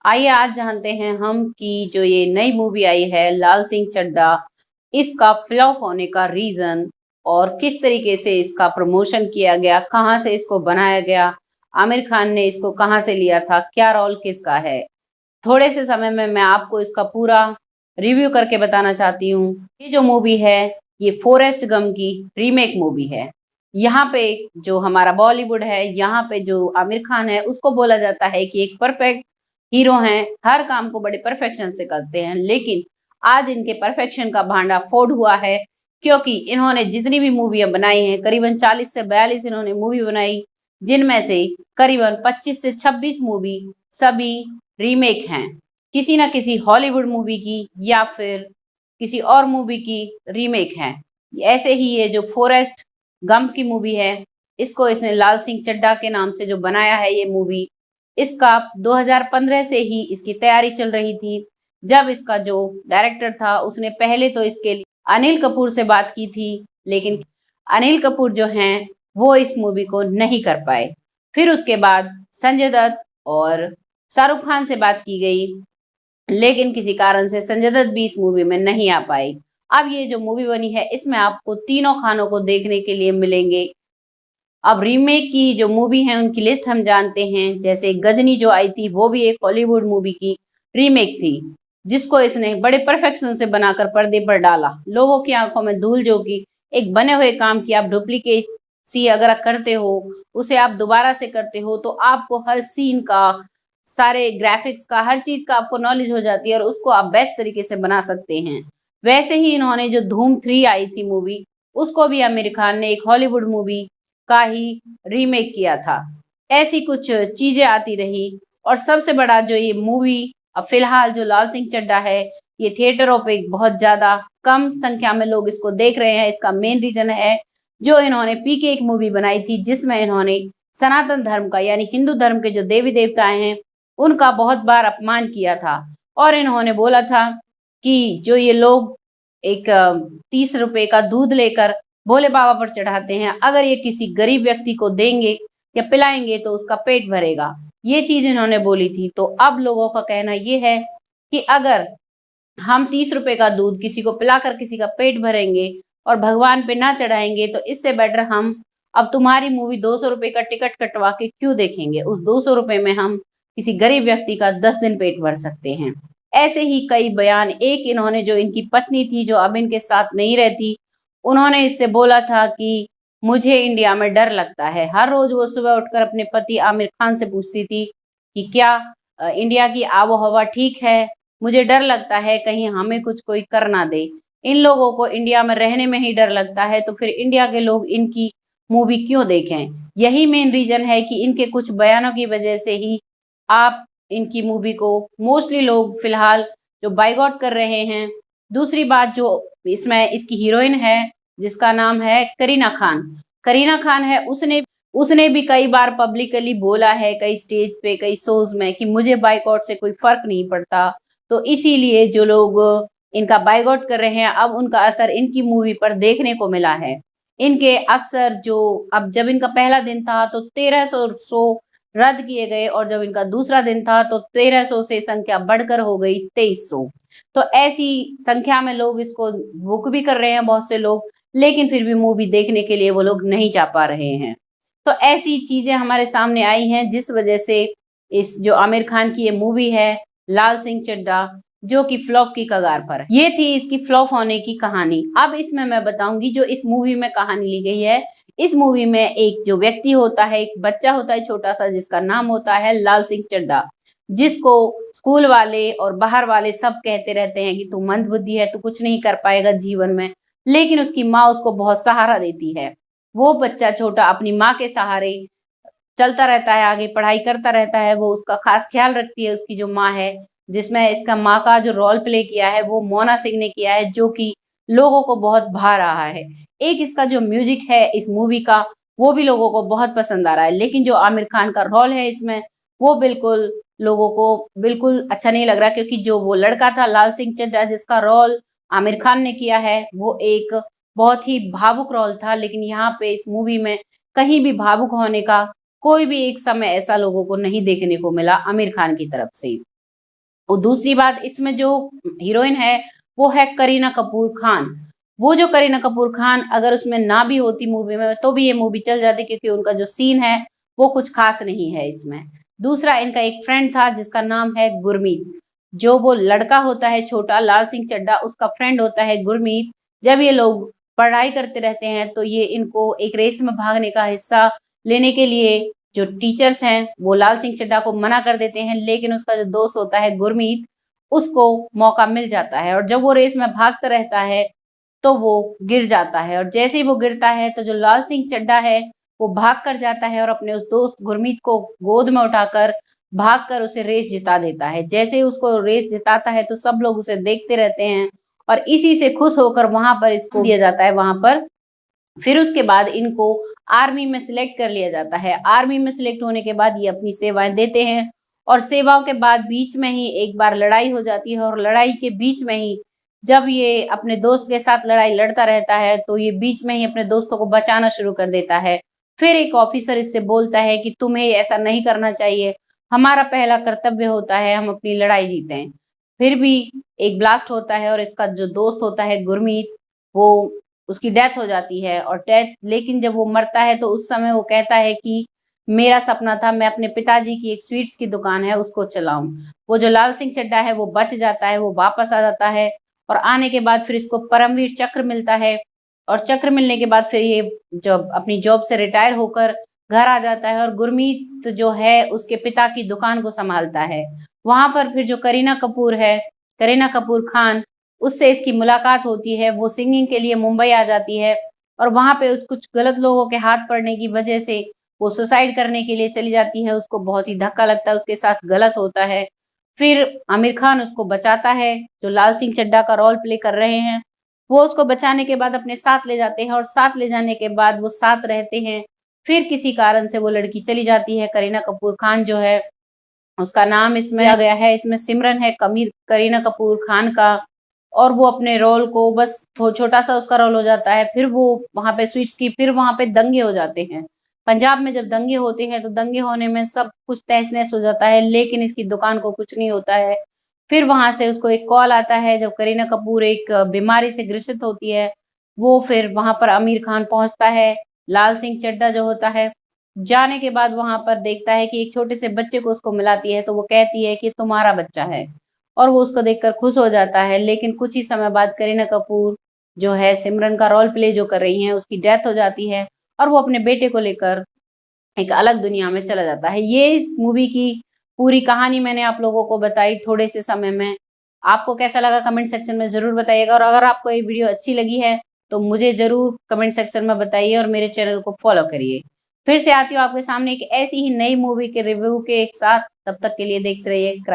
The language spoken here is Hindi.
आइए आज जानते हैं हम कि जो ये नई मूवी आई है लाल सिंह चड्ढा, इसका फ्लॉप होने का रीजन और किस तरीके से इसका प्रमोशन किया गया, कहाँ से इसको बनाया गया, आमिर खान ने इसको कहाँ से लिया था, क्या रोल किसका है। थोड़े से समय में मैं आपको इसका पूरा रिव्यू करके बताना चाहती हूँ। ये जो मूवी है ये फॉरेस्ट गम की रीमेक मूवी है। यहाँ पे जो हमारा बॉलीवुड है, यहाँ पे जो आमिर खान है उसको बोला जाता है कि एक परफेक्ट हीरो हैं, हर काम को बड़े परफेक्शन से करते हैं। लेकिन आज इनके परफेक्शन का भांडा फोड़ हुआ है, क्योंकि इन्होंने जितनी भी मूवियां बनाई हैं, करीबन 40 से 42 इन्होंने मूवी बनाई, जिनमें से करीबन 25 से 26 मूवी सभी रीमेक हैं, किसी ना किसी हॉलीवुड मूवी की या फिर किसी और मूवी की रीमेक है। ऐसे ही ये जो फॉरेस्ट गंप की मूवी है, इसको इसने लाल सिंह चड्ढा के नाम से जो बनाया है ये मूवी, इसका 2015 से ही इसकी तैयारी चल रही थी। जब इसका जो डायरेक्टर था उसने पहले तो इसके लिए अनिल कपूर से बात की थी, लेकिन अनिल कपूर जो हैं वो इस मूवी को नहीं कर पाए। फिर उसके बाद संजय दत्त और शाहरुख खान से बात की गई, लेकिन किसी कारण से संजय दत्त भी इस मूवी में नहीं आ पाई। अब ये जो मूवी बनी है इसमें आपको तीनों खानों को देखने के लिए मिलेंगे। अब रीमेक की जो मूवी है उनकी लिस्ट हम जानते हैं। जैसे गजनी जो आई थी वो भी एक हॉलीवुड मूवी की रीमेक थी, जिसको इसने बड़े परफेक्शन से बनाकर पर्दे पर डाला। लोगों की आंखों में धूल झोंकी। एक बने हुए काम की आप डुप्लीकेट सी अगर करते हो, उसे आप दोबारा से करते हो, तो आपको हर सीन का, सारे ग्राफिक्स का, हर चीज का आपको नॉलेज हो जाती है और उसको आप बेस्ट तरीके से बना सकते हैं। वैसे ही इन्होंने जो धूम 3 आई थी मूवी, उसको भी आमिर खान ने एक हॉलीवुड मूवी का ही रीमेक किया था। ऐसी कुछ चीजें आती रही और सबसे बड़ा जो ये मूवी अब फिलहाल जो लाल सिंह चड्ढा है, ये थिएटरों पे बहुत ज्यादा कम संख्या में लोग इसको देख रहे हैं। इसका मेन रीजन है जो इन्होंने पीके एक मूवी बनाई थी, जिसमें इन्होंने सनातन धर्म का यानी हिंदू धर्म के जो देवी देवताएं हैं उनका बहुत बार अपमान किया था। और इन्होंने बोला था कि जो ये लोग एक 30 रुपए का दूध लेकर भोले बाबा पर चढ़ाते हैं, अगर ये किसी गरीब व्यक्ति को देंगे या पिलाएंगे तो उसका पेट भरेगा। ये चीज इन्होंने बोली थी। तो अब लोगों का कहना ये है कि अगर हम 30 रुपए का दूध किसी को पिलाकर किसी का पेट भरेंगे और भगवान पे ना चढ़ाएंगे, तो इससे बेटर हम अब तुम्हारी मूवी 200 रुपए का टिकट कटवा के क्यों देखेंगे। उस 200 रुपए में हम किसी गरीब व्यक्ति का 10 दिन पेट भर सकते हैं। ऐसे ही कई बयान। एक इन्होंने जो इनकी पत्नी थी जो अब इनके साथ नहीं रहती, उन्होंने इससे बोला था कि मुझे इंडिया में डर लगता है। हर रोज वो सुबह उठकर अपने पति आमिर खान से पूछती थी कि क्या इंडिया की आबो हवा ठीक है, मुझे डर लगता है कहीं हमें कुछ कोई कर ना दे। इन लोगों को इंडिया में रहने में ही डर लगता है, तो फिर इंडिया के लोग इनकी मूवी क्यों देखें। यही मेन रीजन है कि इनके कुछ बयानों की वजह से ही आप इनकी मूवी को मोस्टली लोग फिलहाल जो बाइकआउट कर रहे हैं। दूसरी बात, जो इसमें इसकी हीरोइन है जिसका नाम है करीना खान। करीना खान है, उसने उसने भी कई बार पब्लिकली बोला है, कई स्टेज पे, कई शोज में, कि मुझे बाइकआउट से कोई फर्क नहीं पड़ता। तो इसीलिए जो लोग इनका बाइकआउट कर रहे हैं, अब उनका असर इनकी मूवी पर देखने को मिला है। इनके अक्सर जो, अब जब इनका पहला दिन था तो 1300 शो रद्द किए गए, और जब इनका दूसरा दिन था तो 1300 से संख्या बढ़कर हो गई 2300। तो ऐसी संख्या में लोग इसको बुक भी कर रहे हैं बहुत से लोग, लेकिन फिर भी मूवी देखने के लिए वो लोग नहीं जा पा रहे हैं। तो ऐसी चीजें हमारे सामने आई हैं, जिस वजह से इस जो आमिर खान की ये मूवी है लाल सिंह चड्ढा, जो कि फ्लॉप की कगार पर है। ये थी इसकी फ्लॉप होने की कहानी। अब इसमें मैं बताऊंगी जो इस मूवी में कहानी ली गई है। इस मूवी में एक जो व्यक्ति होता है, एक बच्चा होता है छोटा सा, जिसका नाम होता है लाल सिंह चड्ढा, जिसको स्कूल वाले और बाहर वाले सब कहते रहते हैं कि तू मंदबुद्धि है, तू कुछ नहीं कर पाएगा जीवन में। लेकिन उसकी माँ उसको बहुत सहारा देती है। वो बच्चा छोटा अपनी माँ के सहारे चलता रहता है, आगे पढ़ाई करता रहता है। वो उसका खास ख्याल रखती है, उसकी जो माँ है, जिसमें इसका माँ का जो रोल प्ले किया है वो मोना सिंह ने किया है, जो कि लोगों को बहुत भा रहा है। एक इसका जो म्यूजिक है इस मूवी का, वो भी लोगों को बहुत पसंद आ रहा है। लेकिन जो आमिर खान का रोल है इसमें, वो बिल्कुल लोगों को बिल्कुल अच्छा नहीं लग रहा, क्योंकि जो वो लड़का था लाल सिंह चड्ढा जिसका रोल आमिर खान ने किया है, वो एक बहुत ही भावुक रोल था। लेकिन यहाँ पे इस मूवी में कहीं भी भावुक होने का कोई भी एक समय ऐसा लोगों को नहीं देखने को मिला आमिर खान की तरफ से। और दूसरी बात, इसमें जो हीरोइन है वो है करीना कपूर खान। वो जो करीना कपूर खान अगर उसमें ना भी होती मूवी में तो भी ये मूवी चल जाती, क्योंकि उनका जो सीन है वो कुछ खास नहीं है इसमें। दूसरा, इनका एक फ्रेंड था जिसका नाम है गुरमीत। जो वो लड़का होता है छोटा, लाल सिंह चड्ढा, उसका फ्रेंड होता है गुरमीत। जब ये लोग पढ़ाई करते रहते हैं तो ये इनको एक रेस में भागने का हिस्सा लेने के लिए जो टीचर्स हैं वो लाल सिंह चड्ढा को मना कर देते हैं, लेकिन उसका जो दोस्त होता है गुरमीत, उसको मौका मिल जाता है। और जब वो रेस में भागता रहता है तो वो गिर जाता है, और जैसे ही वो गिरता है तो जो लाल सिंह चड्ढा है वो भाग कर जाता है और अपने उस दोस्त गुरमीत को गोद में उठाकर भागकर उसे रेस जिता देता है। जैसे ही उसको रेस जिताता है तो सब लोग उसे देखते रहते हैं, और इसी से खुश होकर वहां पर इसको दिया जाता है वहां पर। फिर उसके बाद इनको आर्मी में सिलेक्ट कर लिया जाता है। आर्मी में सिलेक्ट होने के बाद ये अपनी सेवाएं देते हैं, और सेवाओं के बाद बीच में ही एक बार लड़ाई हो जाती है, और लड़ाई के बीच में ही जब ये अपने दोस्त के साथ लड़ाई लड़ता रहता है तो ये बीच में ही अपने दोस्तों को बचाना शुरू कर देता है। फिर एक ऑफिसर इससे बोलता है कि तुम्हें ऐसा नहीं करना चाहिए, हमारा पहला कर्तव्य होता है हम अपनी लड़ाई जीतें। फिर भी एक ब्लास्ट होता है और इसका जो दोस्त होता है गुरमीत, वो उसकी डेथ हो जाती है। और डेथ, लेकिन जब वो मरता है तो उस समय वो कहता है कि मेरा सपना था मैं अपने पिताजी की एक स्वीट्स की दुकान है उसको चलाऊं। वो जो लाल सिंह चड्ढा है वो बच जाता है, वो वापस आ जाता है, और आने के बाद फिर इसको परमवीर चक्र मिलता है। और चक्र मिलने के बाद फिर ये जब अपनी जॉब से रिटायर होकर घर आ जाता है, और गुरमीत जो है उसके पिता की दुकान को संभालता है। वहां पर फिर जो करीना कपूर है, करीना कपूर खान, उससे इसकी मुलाकात होती है। वो सिंगिंग के लिए मुंबई आ जाती है, और वहां पे उस कुछ गलत लोगों के हाथ पड़ने की वजह से वो सुसाइड करने के लिए चली जाती है। उसको बहुत ही धक्का लगता है, उसके साथ गलत होता है। फिर आमिर खान उसको बचाता है, जो लाल सिंह चड्ढा का रोल प्ले कर रहे हैं। वो उसको बचाने के बाद अपने साथ ले जाते हैं, और साथ ले जाने के बाद वो साथ रहते हैं। फिर किसी कारण से वो लड़की चली जाती है। करीना कपूर खान जो है, उसका नाम इसमें आ गया है, इसमें सिमरन है कमीर करीना कपूर खान का। और वो अपने रोल को बस छोटा सा उसका रोल हो जाता है। फिर वो वहां पे स्वीट्स की, फिर वहां पे दंगे हो जाते हैं। पंजाब में जब दंगे होते हैं तो दंगे होने में सब कुछ तहस नहस हो जाता है, लेकिन इसकी दुकान को कुछ नहीं होता है। फिर वहां से उसको एक कॉल आता है जब करीना कपूर एक बीमारी से ग्रसित होती है। वो फिर वहां पर आमिर खान पहुंचता है। लाल सिंह चड्ढा जो होता है, जाने के बाद वहां पर देखता है कि एक छोटे से बच्चे को उसको मिलाती है, तो वो कहती है कि तुम्हारा बच्चा है, और वो उसको देखकर खुश हो जाता है। लेकिन कुछ ही समय बाद करीना कपूर जो है सिमरन का रोल प्ले जो कर रही हैं, उसकी डेथ हो जाती है, और वो अपने बेटे को लेकर एक अलग दुनिया में चला जाता है। ये इस मूवी की पूरी कहानी मैंने आप लोगों को बताई थोड़े से समय में। आपको कैसा लगा कमेंट सेक्शन में ज़रूर बताइएगा, और अगर आपको ये वीडियो अच्छी लगी है तो मुझे ज़रूर कमेंट सेक्शन में बताइए, और मेरे चैनल को फॉलो करिए। फिर से आती हूँ आपके सामने एक ऐसी ही नई मूवी के रिव्यू के एक साथ। तब तक के लिए देखते रहिए क्राइम।